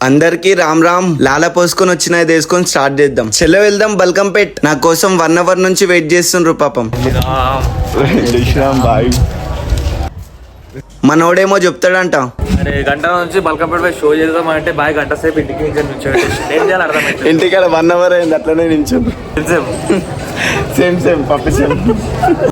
అందరికి రామ్ రామ్. లాల పోసుకొని వచ్చిన వేసుకొని స్టార్ట్ చేద్దాం. చెల్లో వెళ్దాం బల్కంపేట్. నా కోసం 1 hour నుంచి వెయిట్ చేస్తుండ్రు పాపం. మనోడేమో చెప్తాడంట, అరే గంట నుంచి బల్కంపేట పోయి షో చేద్దాం అంటే బాయ్ గంట సేపు ఇంటికి ఏం చేయాలి అర్థమైంది. ఇంటికాడ 1 hour అయింది అట్లనే నించుండ్రు. సేమ్ పప్పి సేమ్.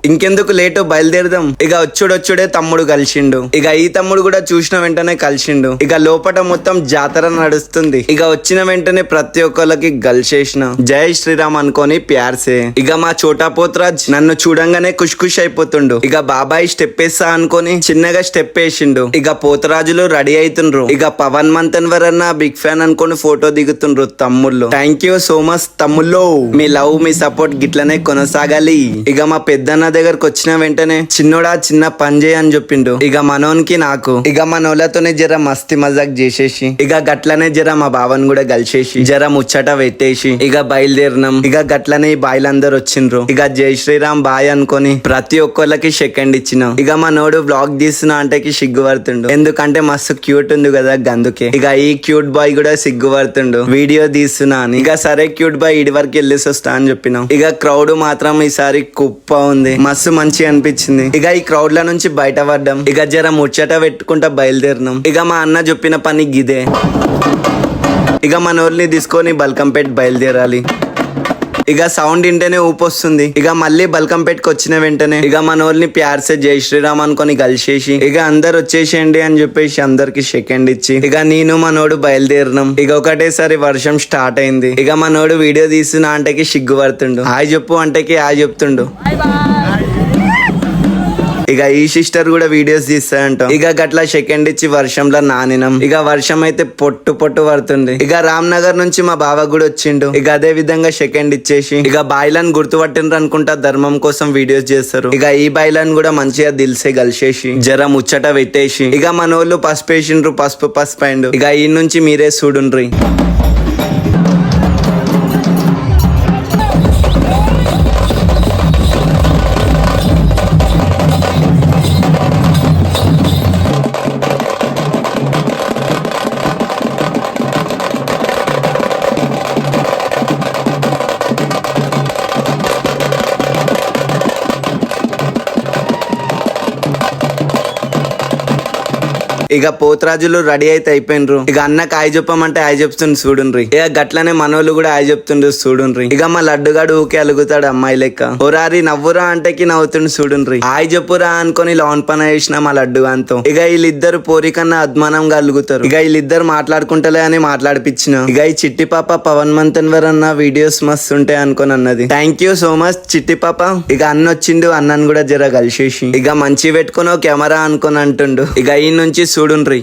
ఇంకెందుకు లేటు, బయలుదేరదాం. ఇక వచ్చుడే తమ్ముడు కలిసిండు. ఇక ఈ తమ్ముడు కూడా చూసిన వెంటనే కలిసిండు. ఇక లోపట మొత్తం జాతర నడుస్తుంది. ఇక వచ్చిన వెంటనే ప్రతి ఒక్కరికి గలిసేసిన జై శ్రీరామ్ అనుకొని ప్యార్సే. ఇక మా చోటా పోతరాజ్ నన్ను చూడంగానే ఖుష్ అయిపోతుండు. ఇక బాబాయ్ స్టెప్ వేస్తా అనుకొని చిన్నగా స్టెప్ వేసిండు. ఇక పోతరాజులు రెడీ అవుతుండ్రు. ఇక పవన్ మంతన్వర్ అన్న బిగ్ ఫ్యాన్ అనుకొని ఫోటో దిగుతుండ్రు తమ్ముళ్ళు. థ్యాంక్ యూ సో మచ్ తమ్ముళ్ళు. మీ లవ్ మీ సపోర్ట్ గిట్లనే కొనసాగాలి. ఇక మా పెద్దన్న దగ్గరకు వచ్చిన వెంటనే చిన్నోడా చిన్న పని చేయి అని చెప్పిండు. ఇక మనోనికి నాకు ఇక మనోళ్ళతోనే జర మస్తి మజాక్ చేసేసి ఇక గట్లనే జర మా బావన్ కూడా కలిసేసి జర ముచ్చట పెట్టేసి ఇక బయలుదేరినాం. ఇక గట్లనే ఈ బాయిలందరూ వచ్చిండ్రు. ఇక జై శ్రీరామ్ బాయ్ అనుకొని ప్రతి ఒక్కళ్ళకి సెకండ్ ఇచ్చినాం. ఇక మనోడు బ్లాగ్ తీస్తున్నా అంటే సిగ్గుపడుతుండు, ఎందుకంటే మస్తు క్యూట్ ఉంది కదా గందుకే. ఇక ఈ క్యూట్ బాయ్ కూడా సిగ్గుపడుతుండు వీడియో తీస్తున్నా అని. ఇక సరే క్యూట్ బాయ్ ఇడి వరకు వెళ్ళేసి వస్తా అని చెప్పినాం. ఇక క్రౌడ్ మాత్రం ఈసారి కుప్ప ఉంది, మస్తు మంచిగా అనిపించింది. ఇక ఈ క్రౌడ్ ల నుంచి బయట పడ్డాం. ఇక జర ముచ్చట పెట్టుకుంటా బయలుదేరినాం. ఇక మా అన్న చెప్పిన పని గిదే. ఇక మన ఊరిని తీసుకొని బల్కంపేట్ బయలుదేరాలి. ఇక సౌండ్ వింటేనే ఊపొస్తుంది. ఇక మళ్ళీ బల్కంపేట్కి వచ్చిన వెంటనే ఇక మన ఊరిని ప్యార్సే జై శ్రీరామ్ అనుకొని కలిసేసి ఇక అందరు వచ్చేసేయండి అని చెప్పేసి అందరికి సెకండ్ ఇచ్చి ఇక నేను మనోడు బయలుదేరినాం. ఇక ఒకటేసారి వర్షం స్టార్ట్ అయింది. ఇక మనోడు వీడియో తీస్తున్నా అంటేకి సిగ్గుపడుతుండు, హాయ్ చెప్పు అంటేకి హాయ్ చెప్తుండు. ఇక ఈ సిస్టర్ కూడా వీడియోస్ తీస్తాయంట. ఇక గట్లా సెకండ్ ఇచ్చి వర్షంలో నానినం. ఇక వర్షం అయితే పొట్టు పడుతుంది. ఇక రామ్ నగర్ నుంచి మా బావ కూడా వచ్చిండు. ఇక అదే విధంగా సెకండ్ ఇచ్చేసి ఇక బాయిలను గుర్తుపట్టినరు అనుకుంటా ధర్మం కోసం వీడియోస్ చేస్తారు. ఇక ఈ బాయిలను కూడా మంచిగా దిల్సే కలిసేసి జర ముచ్చట పెట్టేసి ఇక మనోళ్ళు పసుపు వేసిండ్రు, పసుపు అయిండు. ఇక ఈ నుంచి మీరే చూడుండ్రి. ఇక పోతరాజులు రెడీ అయితే అయిపోయినరు. ఇక అన్నకు ఆయ చెప్పమంటే ఆయ చెప్తుండ్రు చూడుండ్రి. ఇక గట్లనే మనోళ్ళు కూడా ఆయ చెప్తుండ్రు చూడుండ్రి. ఇక మా లడ్డుగాడు ఊకే అలుగుతాడు అమ్మాయి లెక్క. ఓరారి నవ్వురా అంటేకి నవ్వుతుండు చూడుండ్రి. ఆయ చెప్పురా అనుకొని లోన్ పని వేసిన మా లడ్డుగాంతో. ఇక వీళ్ళిద్దరు పోరికన్నా అద్మానంగా అలుగుతారు. ఇక వీళ్ళిద్దరు మాట్లాడుకుంటలే అని మాట్లాడిపించిన. ఇక ఈ చిట్టి పాప పవన్ మంతన్వర్ అన్న వీడియోస్ మస్తు ఉంటాయి అనుకొని అన్నది. థ్యాంక్ యూ సో మచ్ చిట్టి పాప. ఇక అన్న వచ్చిండు, అన్నను కూడా జర కలిసేసి ఇక మంచి పెట్టుకుని కెమెరా అనుకొని అంటుండు. ఇక ఈ నుంచి చూడుండ్రి.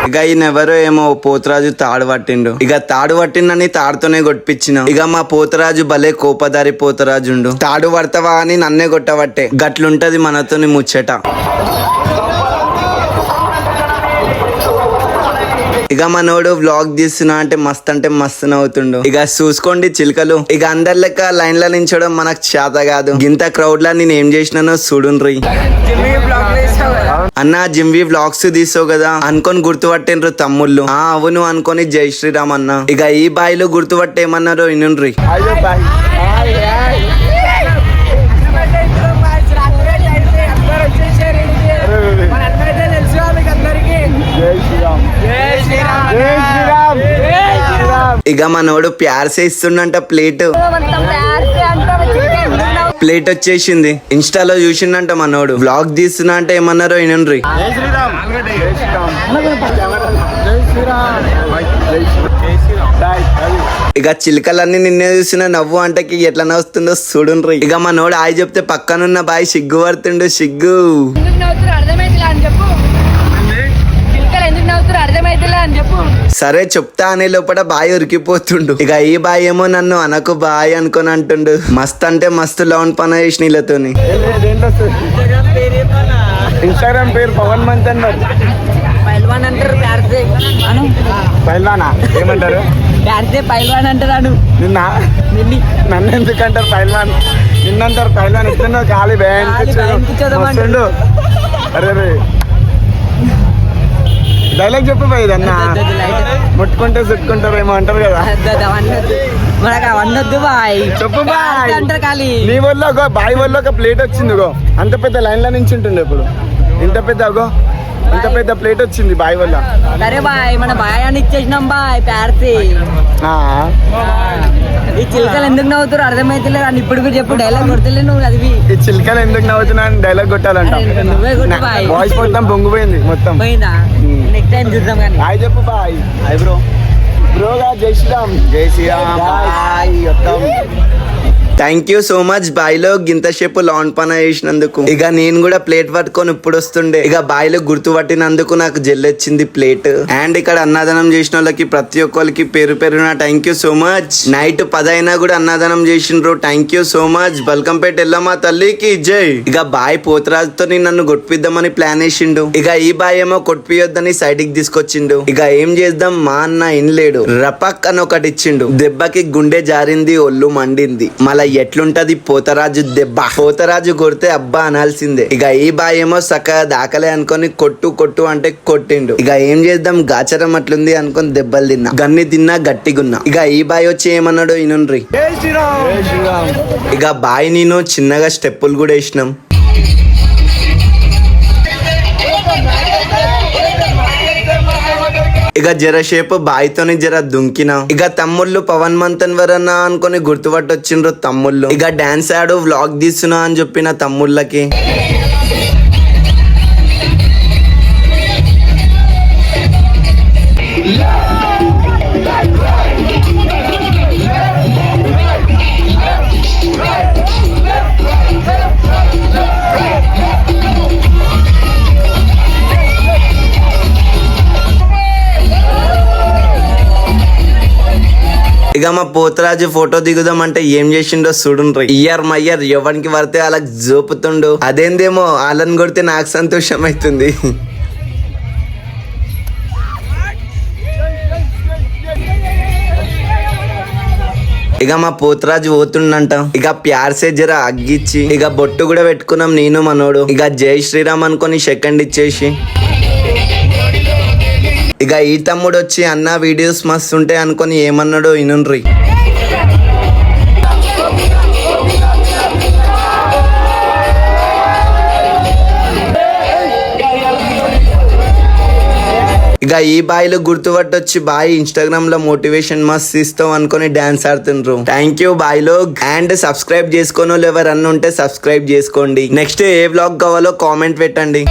ఇక ఈయనెవరో ఏమో పోతరాజు తాడు పట్టిండు. ఇక తాడు పట్టిండని తాడుతోనే కొట్టిపించిన. ఇక మా పోతరాజు భలే కోపదారి పోతరాజుండు. తాడు పడతావా అని నన్నే కొట్టబట్టే. గట్లుంటది మనతోని ముచ్చట. ఇక మనోడు వ్లాగ్ తీస్తున్నా అంటే మస్తు నవ్వుతుండు. ఇక చూసుకోండి చిలుకలు. ఇక అందరి లెక్క లైన్ లో నించడం మనకు చేత కాదు. గింత క్రౌడ్ లా నేను ఏం చేసినానో చూడుండ్రి. అన్న జిమ్వి వ్లాగ్స్ తీసావు కదా అనుకొని గుర్తుపట్టిండ్రు తమ్ముళ్ళు. అవును అనుకొని జై శ్రీరామ్ అన్న. ఇక ఈ బాయిలు గుర్తుపట్టేమన్నారో ఇనుండ్రి. ఇక మనోడు ప్యార్సే ఇస్తుండంట ప్లేట్ వచ్చేసింది. ఇన్స్టాలో చూసిండంట మనోడు. వ్లాగ్ తీస్తున్నా అంటే ఏమన్నారో వినండ్రి. ఇక చిలకలన్నీ నిన్నే చూసిన నవ్వు అంటకి ఎట్లా నవ్వుతుందో చూడుండ్రి. ఇక మనోడు ఆయి చెప్తే పక్కనున్న బాయ్ సిగ్గు పడుతుండు. సిగ్గు సరే చెప్తా అనే లోపల బాయ్ ఉరికిపోతుండు. ఇక ఈ బాయ్ ఏమో నన్ను అనకు బాయ్ అనుకొని అంటుండు. మస్త్ అంటే మస్తు లౌన్ పని చేసిన వీళ్ళతోని. ఇన్స్టాగ్రామ్ పేరు పవన్ మంత్ అన్నారు. పైల్వాన్ అంటారు. పైల్వానా ఏమంటారు? పైల్వాన్ అంటారు. నన్ను ఎందుకంటారు పైల్వాన్? నిన్నంటారు పైల్వాన్. ఇస్తున్నా ఖాళీ బ్యాండ్. అరే డైలాగ్ చెప్పు పోయి అన్న. ముట్టుకుంటే చుట్టుకుంటారు ఏమో అంటారు కదా. చెప్పు బాయ్. నీ వల్ల ఒక బాయ్ వల్ల ఒక ప్లేట్ వచ్చింది. గో అంత పెద్ద లైన్ లో నుంచి ఉంటుండే. ఇప్పుడు ఇంత పెద్ద ప్లేట్ వచ్చింది బాయ్ వల్ల. సరే బాయ్ మన బాయ్ అని ఇచ్చేసినాం బాయ్. ప్యార్సీ ఈ చిలకలు ఎందుకు నవ్వుతారు అర్థమైతలేదు అని ఇప్పుడు కూడా చెప్పు. డైలాగ్ కొడతలే నువ్వు. అది ఈ చిలకలు ఎందుకు నవ్వుతున్నా అని డైలాగ్ కొట్టాలంట. వాయిస్ మొత్తం పొంగిపోయింది మొత్తం. పోయిందా? నెక్స్ట్ టైం చూద్దాం కానీ. హాయ్ చెప్పు బాయ్. Hi bro. బ్రోగా జై శ్రీరామ్. జై శ్రీరామ్ బాయ్. థ్యాంక్ యూ సో మచ్ బాయిలో గింతసేపు లాన్ పన చేసినందుకు. ఇక నేను కూడా ప్లేట్ పట్టుకొని ఇప్పుడు వస్తుండే. ఇక బాయిలో గుర్తు పట్టినందుకు నాకు జెల్లొచ్చింది ప్లేట్. అండ్ ఇక్కడ అన్నదానం చేసిన వాళ్ళకి ప్రతి ఒక్కరికి పేరు పేరున thank you so much. Night 10 అయినా కూడా అన్నదానం చేసిండ్రు. Thank you so much. Balkampet Yellamma తల్లికి జై. ఇక బాయ్ పోతరాజుతో నన్ను కొట్టిద్దామని ప్లాన్ వేసిండు. ఇక ఈ బాయ్ ఏమో కొట్టియొద్దని సైడ్ కి తీసుకొచ్చిండు. ఇక ఏం చేద్దాం మా అన్న ఇన్లేడు. రపక్ అని ఒకటి ఇచ్చిండు. దెబ్బకి గుండె జారింది, ఒళ్ళు మండింది. మళ్ళీ ఎట్లుంటది పోతరాజు దెబ్బ. పోతరాజు కొడితే అబ్బా అనాల్సిందే. ఇక ఈ బాయ్ ఏమో సక్క దాకలే అనుకొని కొట్టు అంటే కొట్టిండు. ఇక ఏం చేద్దాం గాచరం అట్లుంది అనుకొని దెబ్బలు తిన్నా. గన్ని తిన్నా గట్టిగున్నా. ఇక ఈ బాయ్ వచ్చి ఏమన్నాడో ఇనుండ్రి. ఇక బాయ్ నేను చిన్నగా స్టెప్పులు కూడా వేసినాం. ఇక జరసేపు బాయ్తోని జర దుంకిన. ఇక తమ్ముళ్ళు పవన్ మంతన్ వరన్నా అనుకొని గుర్తుపట్టొచ్చిండ్రు తమ్ముళ్ళు. ఇక డాన్స్ ఆడు వ్లాగ్ తీస్తున్నా అని చెప్పిన తమ్ముళ్ళకి. ఇక మా పోతరాజు ఫోటో దిగుదాం అంటే ఏం చేసిండో చూడుండ్రి. ఇయర్ మయ్యర్ ఎవరికి పడితే అలా జోపుతుండు. అదేందేమో వాళ్ళని కొడితే నాకు సంతోషం అవుతుంది. ఇక మా పోతరాజు పోతుండంట. ఇక ప్యార్సే జర అగ్గిచ్చి ఇక బొట్టు కూడా పెట్టుకున్నాం నేను మనోడు. ఇక జై శ్రీరామ్ అనుకొని సెకండ్ ఇచ్చేసి ఇక ఈ తమ్ముడు వచ్చి అన్న వీడియోస్ మస్తు ఉంటాయి అనుకొని ఏమన్నాడో ఇనుండ్రి. ఇక ఈ బాయ్లు గుర్తుపట్టొచ్చి బాయ్ ఇన్స్టాగ్రామ్ లో మోటివేషన్ మస్త్ ఇస్తాం అనుకొని డాన్స్ ఆడుతుండ్రు. థ్యాంక్ యూ బాయ్లో. అండ్ సబ్స్క్రైబ్ చేసుకోని వాళ్ళు ఎవరన్నా ఉంటే సబ్స్క్రైబ్ చేసుకోండి. నెక్స్ట్ ఏ వ్లాగ్ కావాలో కామెంట్ పెట్టండి.